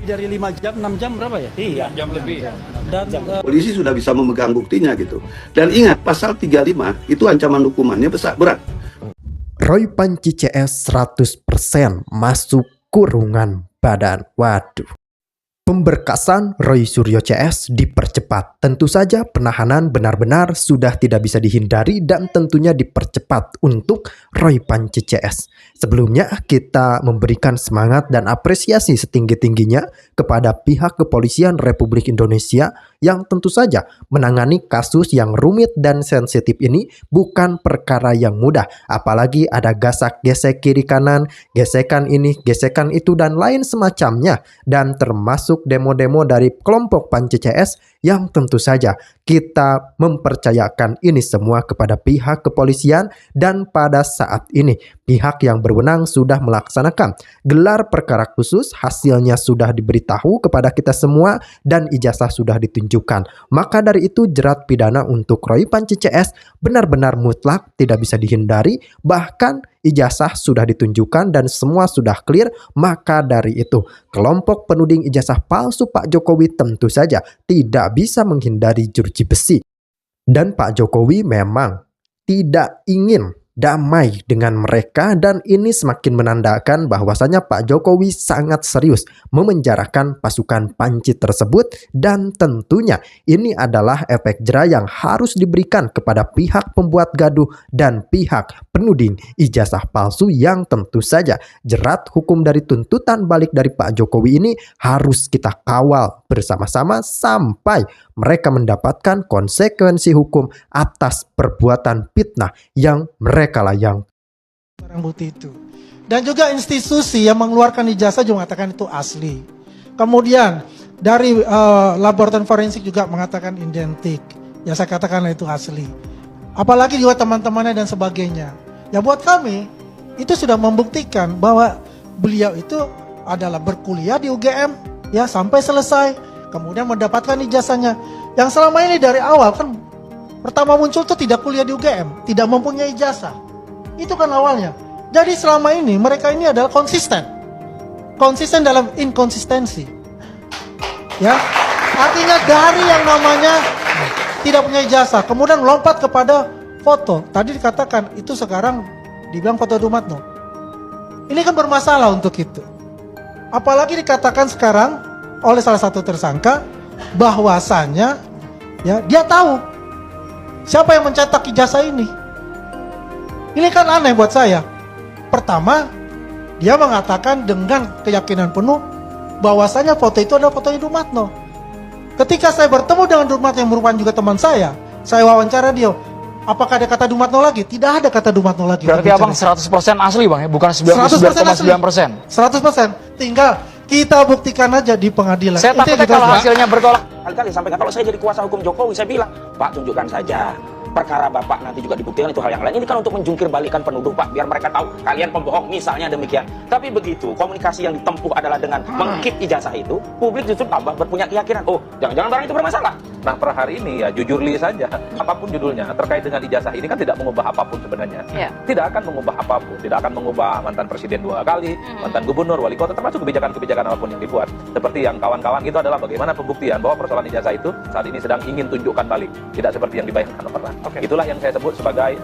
Dari 5 jam, 6 jam berapa ya? Iya, jam lebih. Dan Polisi sudah bisa memegang buktinya gitu. Dan ingat, pasal 35 itu ancaman hukumannya besar, berat. Roy Panci CS 100% masuk kurungan badan. Waduh. Pemberkasan Roy Suryo CS dipercepat. Tentu saja penahanan benar-benar sudah tidak bisa dihindari dan tentunya dipercepat untuk Roy Panci CS. Sebelumnya kita memberikan semangat dan apresiasi setinggi-tingginya kepada pihak kepolisian Republik Indonesia yang tentu saja menangani kasus yang rumit dan sensitif ini bukan perkara yang mudah. Apalagi ada gasak-gesek kiri kanan, gesekan ini, gesekan itu dan lain semacamnya. Dan termasuk demo-demo dari kelompok Panci CS yang tentu saja kita mempercayakan ini semua kepada pihak kepolisian dan pada saat ini pihak yang berwenang sudah melaksanakan gelar perkara khusus, hasilnya sudah diberitahu kepada kita semua dan ijazah sudah ditunjukkan. Maka dari itu jerat pidana untuk Roy Panci CS benar-benar mutlak, tidak bisa dihindari, bahkan ijazah sudah ditunjukkan dan semua sudah clear. Maka dari itu kelompok penuding ijazah palsu Pak Jokowi tentu saja tidak bisa menghindari jeruji besi. Dan Pak Jokowi memang tidak ingin damai dengan mereka dan ini semakin menandakan bahwasanya Pak Jokowi sangat serius memenjarakan pasukan Panci tersebut dan tentunya ini adalah efek jera yang harus diberikan kepada pihak pembuat gaduh dan pihak penuding ijazah palsu yang tentu saja jerat hukum dari tuntutan balik dari Pak Jokowi ini harus kita kawal bersama-sama sampai mereka mendapatkan konsekuensi hukum atas perbuatan fitnah yang mereka layang. Barang bukti itu. Dan juga institusi yang mengeluarkan ijazah juga mengatakan itu asli. Kemudian dari laboratorium forensik juga mengatakan identik. Ya saya katakan itu asli. Apalagi juga teman-temannya dan sebagainya. Ya buat kami itu sudah membuktikan bahwa beliau itu adalah berkuliah di UGM ya sampai selesai. Kemudian mendapatkan ijazahnya. Yang selama ini dari awal kan pertama muncul tuh tidak kuliah di UGM, tidak mempunyai ijazah. Itu kan awalnya. Jadi selama ini mereka ini adalah konsisten. Konsisten dalam inkonsistensi. Ya. Artinya dari yang namanya tidak punya ijazah, kemudian lompat kepada foto. Tadi dikatakan itu sekarang dibilang foto Dumatno. Ini kan bermasalah untuk itu. Apalagi dikatakan sekarang oleh salah satu tersangka bahwasanya ya dia tahu siapa yang mencetak ijazah ini. Ini kan aneh buat saya. Pertama, dia mengatakan dengan keyakinan penuh bahwasanya foto itu adalah fotonya Dumatno. Ketika saya bertemu dengan Dumatno yang merupakan juga teman saya wawancara dia, apakah ada kata Dumatno lagi? Tidak ada kata Dumatno lagi. Berarti abang 100% asli bang ya, bukan 99,9%. 100%. Tinggal kita buktikan aja di pengadilan. Saya takutnya kalau hasilnya bertolak. Kali-kali sampaikan kalau saya jadi kuasa hukum Jokowi, saya bilang, Pak tunjukkan saja. Perkara Bapak nanti juga dibuktikan itu hal yang lain. Ini kan untuk menjungkir balikan penuduh Pak, biar mereka tahu kalian pembohong misalnya demikian. Tapi begitu komunikasi yang ditempuh adalah dengan mengkip ijazah itu, publik justru tambah berpunya keyakinan, oh jangan-jangan barang itu bermasalah. Nah per hari ini ya jujur li saja, apapun judulnya terkait dengan ijazah ini kan tidak mengubah apapun sebenarnya. Tidak akan mengubah apapun, tidak akan mengubah mantan presiden 2 kali, mantan gubernur, wali kota, termasuk kebijakan-kebijakan apapun yang dibuat. Seperti yang kawan-kawan itu adalah bagaimana pembuktian bahwa persoalan ijazah itu saat ini sedang ingin tunjukkan balik, tidak seperti yang dibayangkan pernah. Itulah yang saya sebut sebagai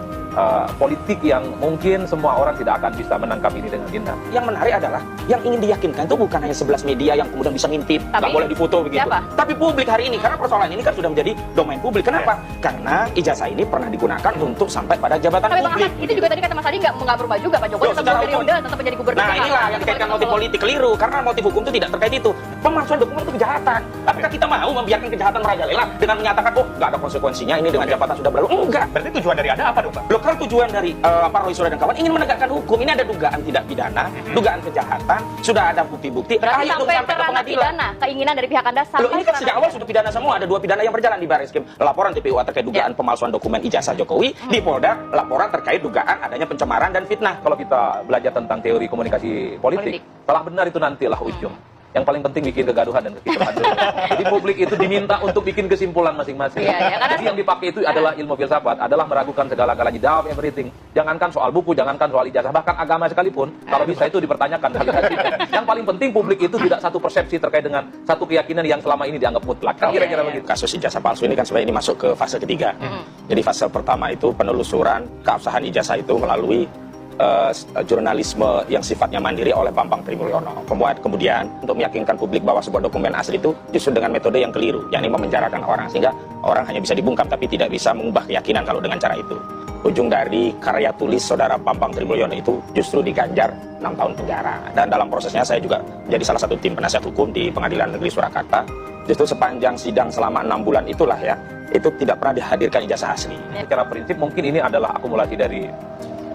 politik yang mungkin semua orang tidak akan bisa menangkap ini dengan indah. Yang menarik adalah yang ingin diyakinkan itu bukan hanya 11 media yang kemudian bisa ngintip, nggak boleh difoto begitu. Siapa? Tapi publik hari ini, karena persoalan ini kan sudah menjadi domain publik. Kenapa? Karena ijazah ini pernah digunakan untuk sampai pada jabatan Tapi Bang publik. Ahmad, itu juga tadi kata Mas Adi nggak berubah juga. Pak Jokowi tetap secara periode, tetap menjadi gubernur. Nah inilah yang dikaitkan motif politik keliru, karena motif hukum itu tidak terkait itu. Pemalsuan dokumen itu kejahatan. Apakah kita mau membiarkan kejahatan merajalela dengan menyatakan oh nggak ada konsekuensinya ini dengan jabatan sudah berlalu? Enggak. Berarti tujuan dari Anda apa dong Pak? Loh, kan tujuan dari Roy Suryo dan kawan ingin menegakkan hukum. Ini ada dugaan tidak pidana, dugaan kejahatan, sudah ada bukti-bukti. Berarti Ayo sampai sampai ke ke ranah pengadilan. pidana, keinginan dari pihak Anda sampai Loh, ini kan sejak awal sudah pidana semua. Ada 2 pidana yang berjalan di Barreskrim. Laporan TPUA terkait dugaan pemalsuan dokumen ijazah Jokowi. Di Polda, laporan terkait dugaan adanya pencemaran dan fitnah. Kalau kita belajar tentang teori komunikasi politik, salah benar itu nantilah ujung. Yang paling penting bikin kegaduhan dan kekisruhan dulu. Jadi publik itu diminta untuk bikin kesimpulan masing-masing. Jadi yang dipakai itu adalah ilmu filsafat, adalah meragukan segala-galanya, doubt everything. Jangankan soal buku, jangankan soal ijazah, bahkan agama sekalipun, kalau bisa itu dipertanyakan. Yang paling penting publik itu tidak satu persepsi terkait dengan satu keyakinan yang selama ini dianggap mutlak. Kan kira-kira begitu. Kasus ijazah palsu ini kan sebenarnya ini masuk ke fase ketiga. Jadi fase pertama itu penelusuran keabsahan ijazah itu melalui jurnalisme yang sifatnya mandiri oleh Bambang Trimulyono. Kemudian untuk meyakinkan publik bahwa sebuah dokumen asli itu justru dengan metode yang keliru, yakni memenjarakan orang sehingga orang hanya bisa dibungkam tapi tidak bisa mengubah keyakinan kalau dengan cara itu. Ujung dari karya tulis saudara Bambang Trimulyono itu justru diganjar 6 tahun penjara. Dan dalam prosesnya saya juga menjadi salah satu tim penasihat hukum di Pengadilan Negeri Surakarta. Justru sepanjang sidang selama 6 bulan itulah ya, itu tidak pernah dihadirkan ijazah asli. Secara prinsip mungkin ini adalah akumulasi dari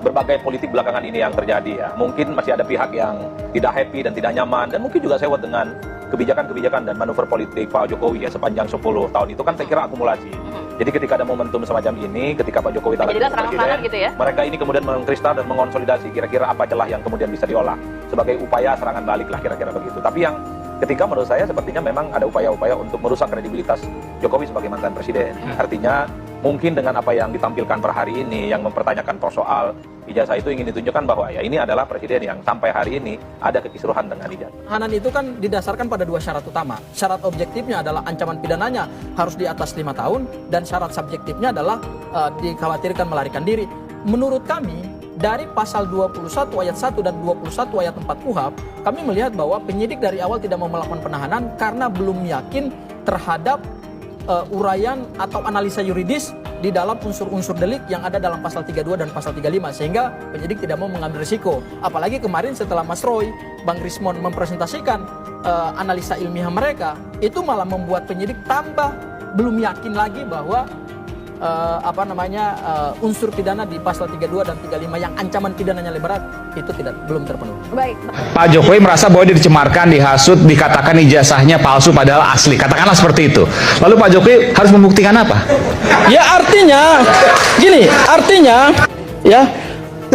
berbagai politik belakangan ini yang terjadi ya. Mungkin masih ada pihak yang tidak happy dan tidak nyaman, dan mungkin juga sewot dengan kebijakan-kebijakan dan manuver politik Pak Jokowi ya sepanjang 10 tahun itu kan saya kira akumulasi. Jadi ketika ada momentum semacam ini, ketika Pak Jokowi tak lagi presiden, gitu ya? mereka ini kemudian mengkristal dan mengonsolidasi kira-kira apa celah yang kemudian bisa diolah sebagai upaya serangan balik lah kira-kira begitu. Tapi yang ketika menurut saya sepertinya memang ada upaya-upaya untuk merusak kredibilitas Jokowi sebagai mantan presiden. Artinya mungkin dengan apa yang ditampilkan per hari ini yang mempertanyakan soal ijazah itu ingin ditunjukkan bahwa ya ini adalah presiden yang sampai hari ini ada kekisruhan dengan ijazah. Penahanan itu kan didasarkan pada 2 syarat utama. Syarat objektifnya adalah ancaman pidananya harus di atas 5 tahun dan syarat subjektifnya adalah dikhawatirkan melarikan diri. Menurut kami dari pasal 21 ayat 1 dan 21 ayat 4 KUHP, kami melihat bahwa penyidik dari awal tidak mau melakukan penahanan karena belum yakin terhadap uraian atau analisa yuridis di dalam unsur-unsur delik yang ada dalam pasal 32 dan pasal 35, sehingga penyidik tidak mau mengambil risiko. Apalagi kemarin setelah Mas Roy, Bang Rismon mempresentasikan analisa ilmiah mereka, itu malah membuat penyidik tambah belum yakin lagi bahwa unsur pidana di pasal 32 dan 35 yang ancaman pidananya lebih berat itu belum terpenuhi. Baik. Pak Jokowi merasa bahwa dia dicemarkan, dihasut, dikatakan ijazahnya palsu padahal asli. Katakanlah seperti itu. Lalu Pak Jokowi harus membuktikan apa? Ya artinya ya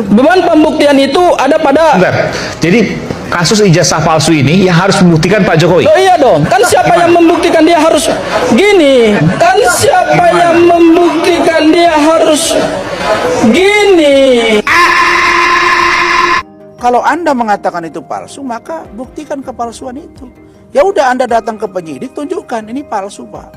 beban pembuktian itu ada pada. Bentar. Jadi kasus ijazah palsu ini yang harus membuktikan Pak Jokowi. Oh iya dong, kan siapa yang membuktikan dia harus gini? Kan siapa yang membuktikan dia harus gini? Kalau Anda mengatakan itu palsu, maka buktikan kepalsuan itu. Ya udah, Anda datang ke penyidik, tunjukkan ini palsu, Pak.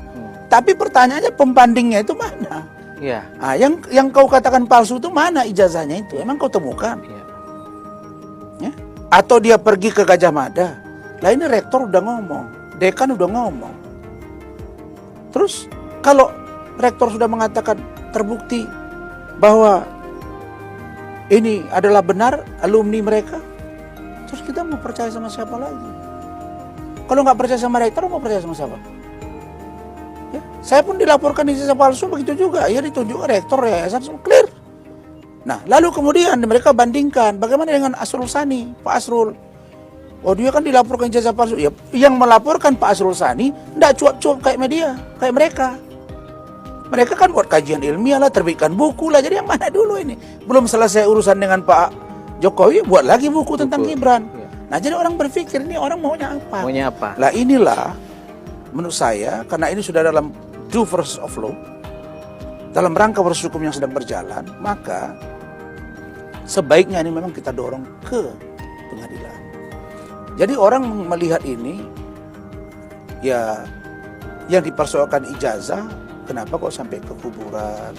Tapi pertanyaannya pembandingnya itu mana? Iya. Nah, yang kau katakan palsu itu mana ijazahnya itu? Emang kau temukan? Iya. Ya? Atau dia pergi ke Gajah Mada. Lah ini rektor udah ngomong, dekan udah ngomong. Terus kalau rektor sudah mengatakan terbukti bahwa ini adalah benar alumni mereka, terus kita mau percaya sama siapa lagi? Kalau nggak percaya sama rektor, mau percaya sama siapa? Ya, saya pun dilaporkan ijazah palsu begitu juga. Ya ditunjuk rektor yayasan semua clear. Nah, lalu kemudian mereka bandingkan bagaimana dengan Asrul Sani, Pak Asrul. Oh, dia kan dilaporkan ijazah palsu. Ya, yang melaporkan Pak Asrul Sani enggak cuap-cuap kayak media, kayak mereka. Mereka kan buat kajian ilmiah lah, terbitkan buku lah. Jadi yang mana dulu ini? Belum selesai urusan dengan Pak Jokowi, buat lagi buku tentang Gibran. Nah, jadi orang berpikir ini orang maunya apa? Maunya apa? Lah inilah menurut saya, karena ini sudah dalam due process of law, dalam rangka proses hukum yang sedang berjalan, maka sebaiknya ini memang kita dorong ke pengadilan. Jadi orang melihat ini, ya yang dipersoalkan ijazah, kenapa kok sampai ke kuburan?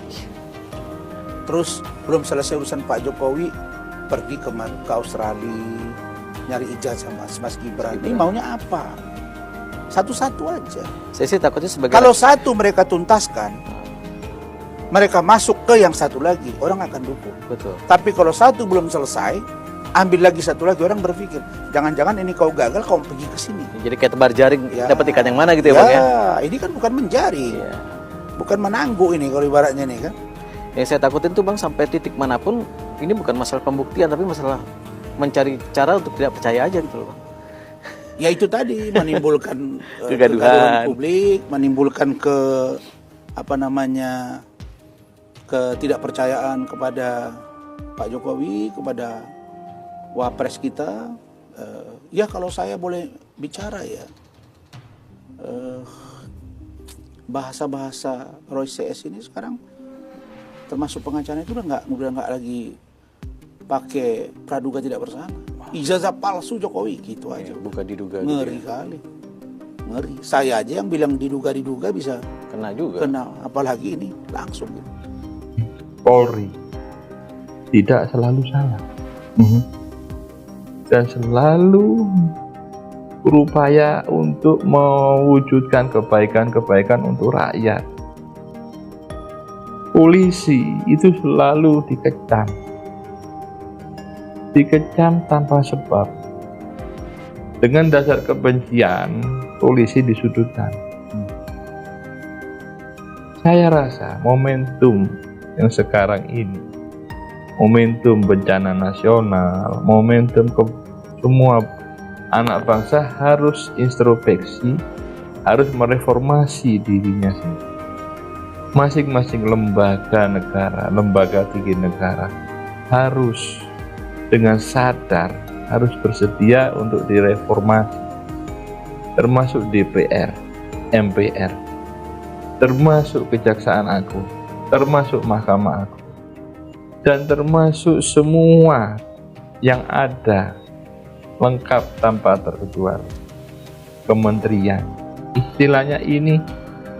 Terus belum selesai urusan Pak Jokowi, pergi ke Australia, nyari ijazah Mas Gibran. Ini maunya apa? Satu-satu aja. Saya sih takutnya sebagai... Kalau satu mereka tuntaskan, mereka masuk ke yang satu lagi, orang akan dukung. Betul. Tapi kalau satu belum selesai, ambil lagi satu lagi, orang berpikir, jangan-jangan ini kau gagal, kau pergi ke sini. Jadi kayak tebar jaring, Ya. dapat ikan yang mana gitu ya, Bang ya? Ini kan bukan menjari, Iya. bukan menangguh ini kalau ibaratnya nih kan. Yang saya takutin tuh Bang, sampai titik manapun, ini bukan masalah pembuktian, tapi masalah mencari cara untuk tidak percaya aja gitu loh, Bang. Ya itu tadi menimbulkan Kegaduhan publik, menimbulkan ketidakpercayaan kepada Pak Jokowi, kepada wapres kita. Ya kalau saya boleh bicara ya, bahasa-bahasa Roy CS ini sekarang termasuk pengacara itu udah nggak lagi pakai praduga tidak bersalah, ijazah palsu Jokowi gitu aja. Bukan diduga. Ngeri kali, ngeri. Saya aja yang bilang diduga bisa kena juga. Kena, apalagi ini langsung gitu. Polri tidak selalu salah dan selalu berupaya untuk mewujudkan kebaikan-kebaikan untuk rakyat. Polisi itu selalu dikecam tanpa sebab. Dengan dasar kebencian, polisi disudutkan. Saya rasa momentum yang sekarang ini, momentum bencana nasional, momentum semua anak bangsa harus introspeksi, harus mereformasi dirinya sendiri. Masing-masing lembaga negara, lembaga tinggi negara harus dengan sadar, harus bersedia untuk direformasi, termasuk DPR, MPR, termasuk Kejaksaan Agung, termasuk Mahkamah Agung, dan termasuk semua yang ada lengkap tanpa terkecuali. Kementerian, istilahnya ini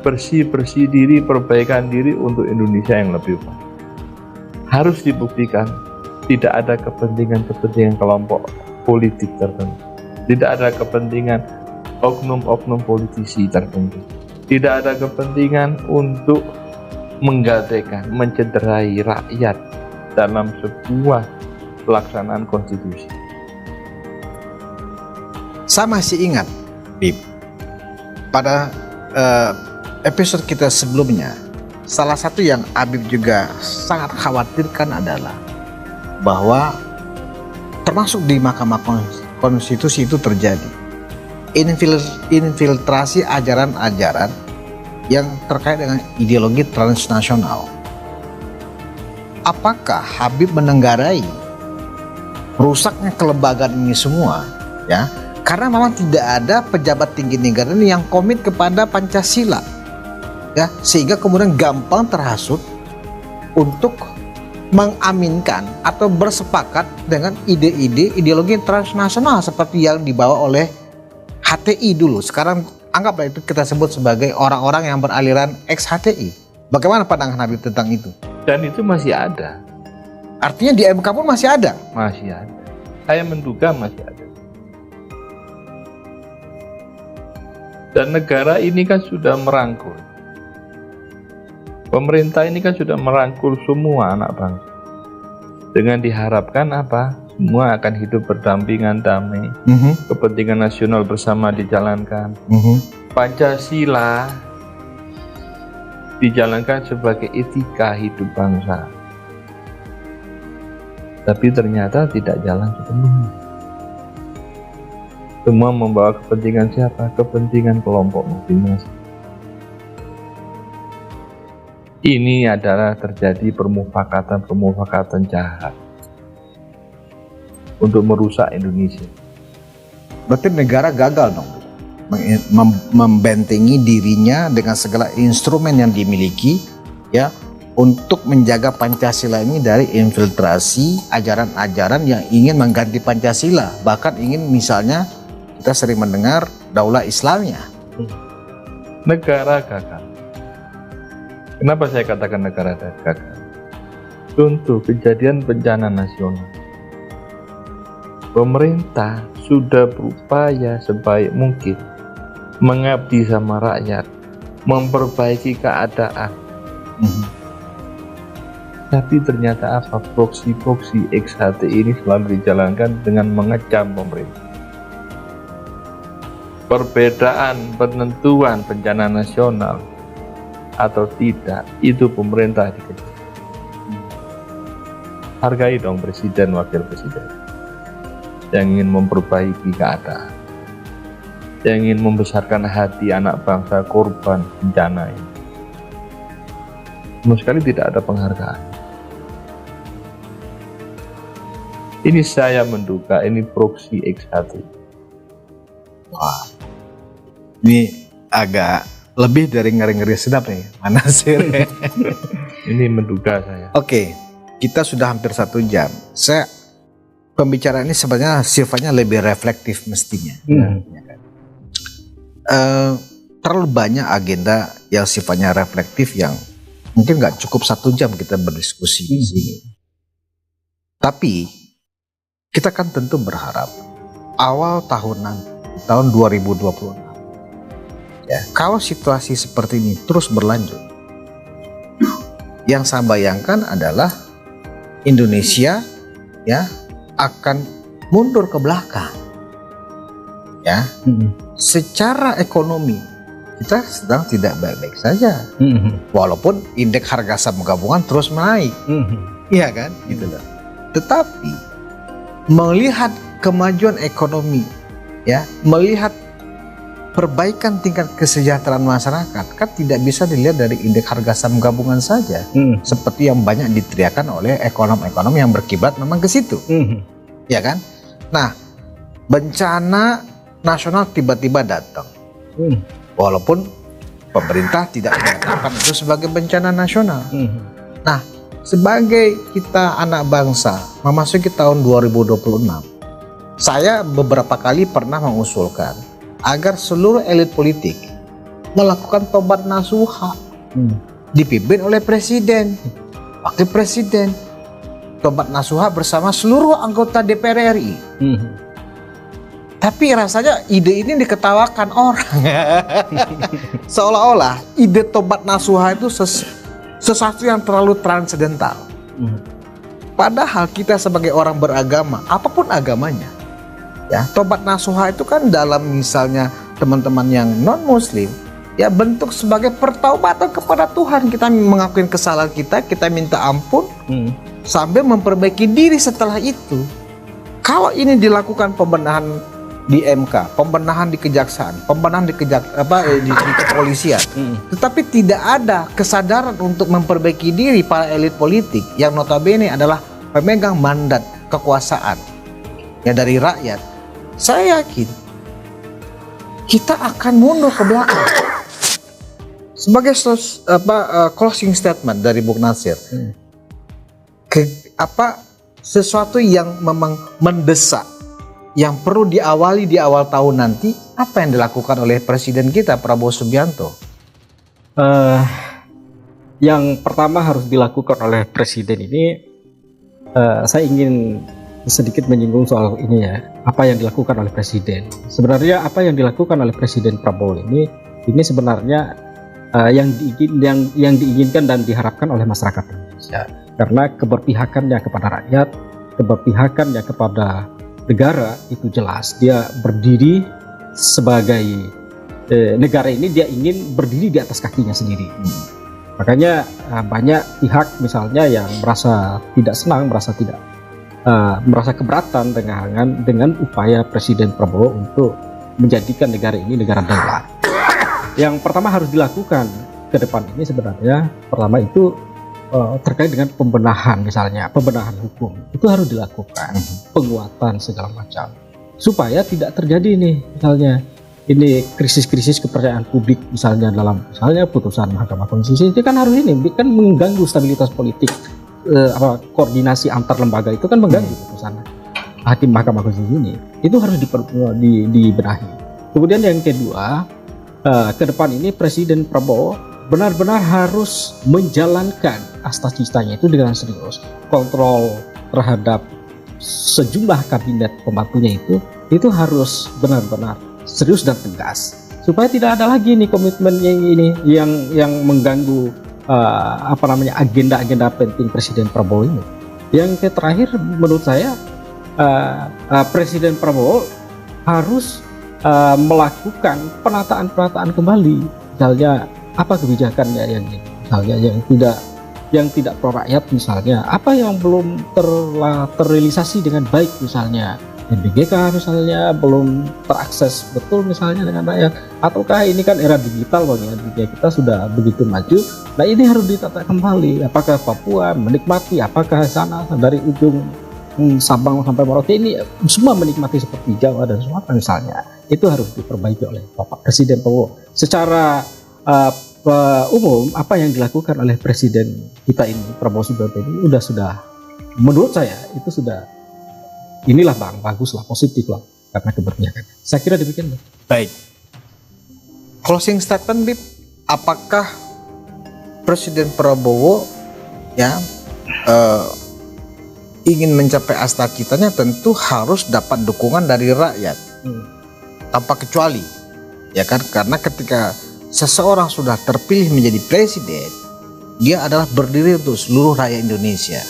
bersih-bersih diri, perbaikan diri untuk Indonesia yang lebih baik. Harus dibuktikan tidak ada kepentingan kelompok politik tertentu, tidak ada kepentingan oknum-oknum politisi tertentu, tidak ada kepentingan untuk menggadekan, mencederai rakyat dalam sebuah pelaksanaan konstitusi. Saya masih ingat, Bib, pada episode kita sebelumnya, salah satu yang Habib juga sangat khawatirkan adalah bahwa termasuk di Mahkamah Konstitusi itu terjadi infiltrasi ajaran-ajaran yang terkait dengan ideologi transnasional. Apakah Habib menenggarai rusaknya kelembagaan ini semua, ya? Karena memang tidak ada pejabat tinggi negara yang komit kepada Pancasila, ya, sehingga kemudian gampang terhasut untuk mengaminkan atau bersepakat dengan ide-ide ideologi transnasional seperti yang dibawa oleh HTI dulu. Sekarang anggaplah itu kita sebut sebagai orang-orang yang beraliran ex-HTI. Bagaimana pandangan Habib tentang itu? Dan itu masih ada. Artinya di MK pun masih ada? Masih ada. Saya menduga masih ada. Dan negara ini kan sudah merangkul. Pemerintah ini kan sudah merangkul semua anak bangsa. Dengan diharapkan apa? Semua akan hidup berdampingan damai. Kepentingan nasional bersama dijalankan. Pancasila dijalankan sebagai etika hidup bangsa. Tapi ternyata tidak jalan sepenuhnya. Semua membawa kepentingan siapa? Kepentingan kelompok masing-masing. Ini adalah terjadi permufakatan jahat untuk merusak Indonesia. Berarti negara gagal dong membentengi dirinya dengan segala instrumen yang dimiliki, ya, untuk menjaga Pancasila ini dari infiltrasi ajaran-ajaran yang ingin mengganti Pancasila, bahkan ingin misalnya kita sering mendengar Daulah Islamnya. Negara gagal. Kenapa saya katakan negara gagal? Contoh kejadian bencana nasional. Pemerintah sudah berupaya sebaik mungkin mengabdi sama rakyat, memperbaiki keadaan. Tapi ternyata apa? Proksi-proksi ex-HTI ini selalu dijalankan dengan mengecam pemerintah. Perbedaan penentuan bencana nasional atau tidak, itu pemerintah dikejar. Hargai dong presiden, wakil presiden yang ingin memperbaiki keadaan, yang ingin membesarkan hati anak bangsa korban bencana ini. Sama sekali tidak ada penghargaan. Ini saya menduga ini proksi ex-HTI. Wah, ini agak lebih dari ngeri-ngeri sedap nih, Mas Nasir. Ini menduga saya. Oke, kita sudah hampir 1 jam. Pembicaraan ini sebenarnya sifatnya lebih reflektif mestinya. Terlalu banyak agenda yang sifatnya reflektif yang mungkin nggak cukup 1 jam kita berdiskusi di sini. Tapi kita kan tentu berharap awal tahun 2026, ya, kalau situasi seperti ini terus berlanjut, yang saya bayangkan adalah Indonesia ya akan mundur ke belakang, ya. Secara ekonomi kita sedang tidak baik-baik saja, walaupun indeks harga saham gabungan terus menaik, iya kan, gitu loh. Tetapi melihat kemajuan ekonomi, ya, melihat perbaikan tingkat kesejahteraan masyarakat kan tidak bisa dilihat dari indeks harga saham gabungan saja, seperti yang banyak diteriakan oleh ekonom-ekonom yang berkiblat memang ke situ, ya kan. Nah, bencana nasional tiba-tiba datang, walaupun pemerintah tidak menyatakan itu sebagai bencana nasional. Nah, sebagai kita anak bangsa memasuki tahun 2026, saya beberapa kali pernah mengusulkan agar seluruh elit politik melakukan tobat nasuha, dipimpin oleh presiden, wakil presiden, tobat nasuha bersama seluruh anggota DPR RI. Tapi rasanya ide ini diketawakan orang. Seolah-olah ide tobat nasuha itu sesuatu yang terlalu transendental. Padahal kita sebagai orang beragama, apapun agamanya, ya, tobat nasuha itu kan dalam misalnya teman-teman yang non muslim, ya, bentuk sebagai pertaubatan kepada Tuhan. Kita mengakui kesalahan kita minta ampun, sambil memperbaiki diri setelah itu. Kalau ini dilakukan pembenahan di MK, pembenahan di kejaksaan, pembenahan di kepolisian, tetapi tidak ada kesadaran untuk memperbaiki diri para elit politik yang notabene adalah pemegang mandat kekuasaan ya dari rakyat, saya yakin kita akan mundur ke belakang. Sebagai closing statement dari Bung Nasir, sesuatu yang memang mendesak, yang perlu diawali di awal tahun nanti, apa yang dilakukan oleh presiden kita Prabowo Subianto? Yang pertama harus dilakukan oleh presiden ini, saya ingin sedikit menyinggung soal ini ya, apa yang dilakukan oleh presiden. Sebenarnya apa yang dilakukan oleh Presiden Prabowo ini sebenarnya yang diinginkan dan diharapkan oleh masyarakat Indonesia, karena keberpihakannya kepada rakyat, keberpihakannya kepada negara itu jelas. Dia berdiri sebagai negara ini, dia ingin berdiri di atas kakinya sendiri. Makanya banyak pihak misalnya yang merasa tidak senang, merasa keberatan dengan upaya Presiden Prabowo untuk menjadikan negara ini negara daulat. Yang pertama harus dilakukan ke depan ini sebenarnya, pertama itu terkait dengan pembenahan, misalnya pembenahan hukum itu harus dilakukan, penguatan segala macam supaya tidak terjadi misalnya krisis-krisis kepercayaan publik misalnya dalam putusan Mahkamah Konstitusi. Itu kan harus kan mengganggu stabilitas politik, koordinasi antar lembaga itu kan mengganggu putusan hakim Mahkamah Konstitusi ini. Itu harus dibenahi. Kemudian yang kedua, ke depan ini Presiden Prabowo benar-benar harus menjalankan asta-citanya itu dengan serius. Kontrol terhadap sejumlah kabinet pembantunya itu harus benar-benar serius dan tegas, supaya tidak ada lagi komitmen yang mengganggu agenda-agenda penting Presiden Prabowo ini. Yang terakhir menurut saya, Presiden Prabowo harus melakukan penataan kembali, misalnya apa kebijakannya yang tidak pro rakyat, misalnya apa yang belum terrealisasi dengan baik, misalnya NBGK misalnya belum terakses betul misalnya dengan rakyat, ataukah ini kan era digital bagi dunia kita sudah begitu maju. Nah, ini harus ditata kembali, apakah Papua menikmati, apakah sana dari ujung Sabang sampai Merauke ini semua menikmati seperti Jawa dan Sumatera misalnya, itu harus diperbaiki oleh Bapak Presiden Prabowo. Secara umum apa yang dilakukan oleh Presiden kita ini, Prabowo Subianto ini sudah menurut saya itu sudah inilah Bang, bagus lah, positif lah karena keberpihakan. Saya kira demikian. Baik. Closing statement, Bib, apakah Presiden Prabowo ingin mencapai cita-citanya tentu harus dapat dukungan dari rakyat tanpa kecuali, ya kan? Karena ketika seseorang sudah terpilih menjadi presiden, dia adalah berdiri untuk seluruh rakyat Indonesia.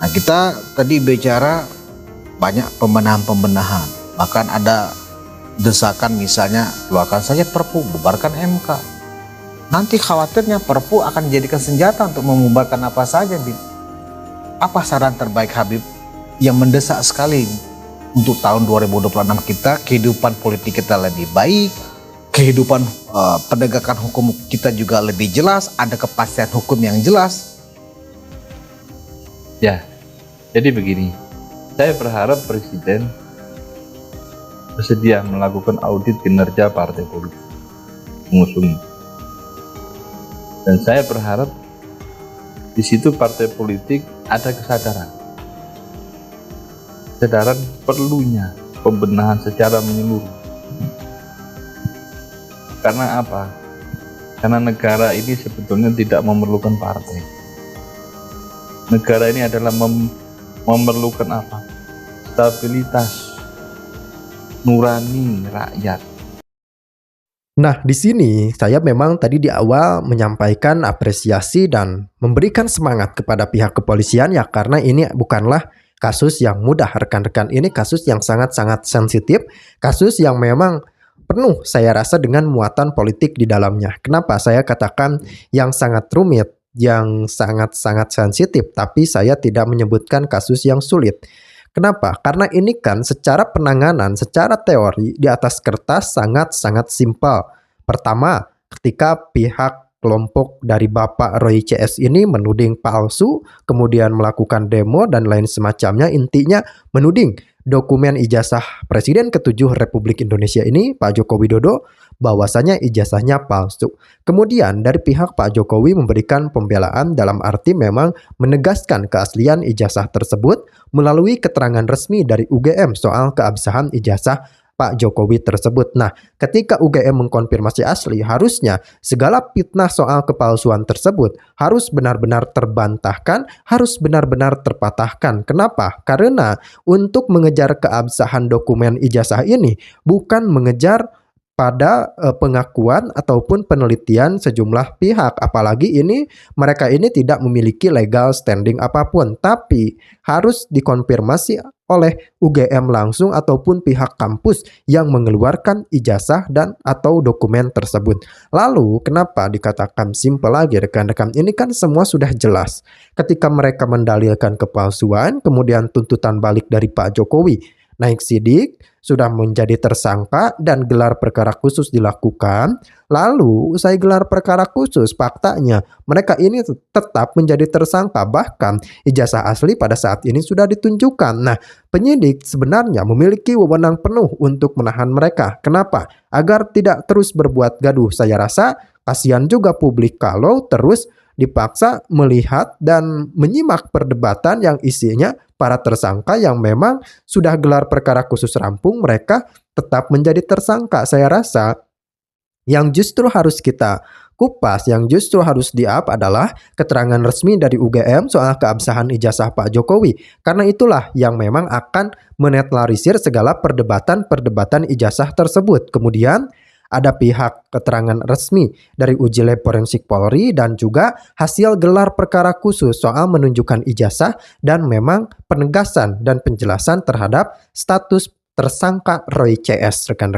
Nah, kita tadi bicara banyak pembenahan-pembenahan, bahkan ada desakan misalnya keluarkan saja Perpu, bubarkan MK. Nanti khawatirnya Perpu akan dijadikan senjata untuk membubarkan apa saja, Bib. Apa saran terbaik Habib yang mendesak sekali untuk tahun 2026 kita, kehidupan politik kita lebih baik, kehidupan penegakan hukum kita juga lebih jelas, ada kepastian hukum yang jelas? Ya, jadi begini, saya berharap Presiden bersedia melakukan audit kinerja partai politik mengusung. Dan saya berharap di situ partai politik ada kesadaran perlunya pembenahan secara menyeluruh. Karena apa? Karena negara ini sebetulnya tidak memerlukan partai. Negara ini adalah memerlukan apa? Stabilitas nurani rakyat. Nah, di sini saya memang tadi di awal menyampaikan apresiasi dan memberikan semangat kepada pihak kepolisian ya, karena ini bukanlah kasus yang mudah rekan-rekan. Ini kasus yang sangat-sangat sensitif, kasus yang memang penuh saya rasa dengan muatan politik di dalamnya. Kenapa saya katakan yang sangat rumit, yang sangat-sangat sensitif, tapi saya tidak menyebutkan kasus yang sulit. Kenapa? Karena ini kan secara penanganan, secara teori di atas kertas sangat-sangat simpel. Pertama, ketika pihak kelompok dari Bapak Roy CS ini menuding palsu, kemudian melakukan demo dan lain semacamnya, intinya menuding dokumen ijazah Presiden ke-7 Republik Indonesia ini, Pak Joko Widodo, bahwasanya ijazahnya palsu. Kemudian dari pihak Pak Jokowi memberikan pembelaan dalam arti memang menegaskan keaslian ijazah tersebut melalui keterangan resmi dari UGM soal keabsahan ijazah Pak Jokowi tersebut. Nah, ketika UGM mengkonfirmasi asli, harusnya segala fitnah soal kepalsuan tersebut harus benar-benar terbantahkan, harus benar-benar terpatahkan. Kenapa? Karena untuk mengejar keabsahan dokumen ijazah ini bukan mengejar pada pengakuan ataupun penelitian sejumlah pihak, apalagi ini mereka ini tidak memiliki legal standing apapun, tapi harus dikonfirmasi oleh UGM langsung ataupun pihak kampus yang mengeluarkan ijazah dan atau dokumen tersebut. Lalu kenapa dikatakan simpel lagi rekan-rekan? Ini kan semua sudah jelas. Ketika mereka mendalilkan kepalsuan, kemudian tuntutan balik dari Pak Jokowi naik sidik, sudah menjadi tersangka dan gelar perkara khusus dilakukan. Lalu usai gelar perkara khusus, faktanya mereka ini tetap menjadi tersangka, bahkan ijazah asli pada saat ini sudah ditunjukkan. Nah, penyidik sebenarnya memiliki wewenang penuh untuk menahan mereka. Kenapa? Agar tidak terus berbuat gaduh. Saya rasa kasihan juga publik kalau terus dipaksa melihat dan menyimak perdebatan yang isinya para tersangka yang memang sudah gelar perkara khusus rampung, mereka tetap menjadi tersangka. Saya rasa yang justru harus kita kupas, yang justru harus di-up adalah keterangan resmi dari UGM soal keabsahan ijazah Pak Jokowi. Karena itulah yang memang akan menetralisir segala perdebatan ijazah tersebut. Kemudian ada pihak keterangan resmi dari uji lab forensik Polri dan juga hasil gelar perkara khusus soal menunjukkan ijazah dan memang penegasan dan penjelasan terhadap status tersangka Roy CS, rekan-rekan.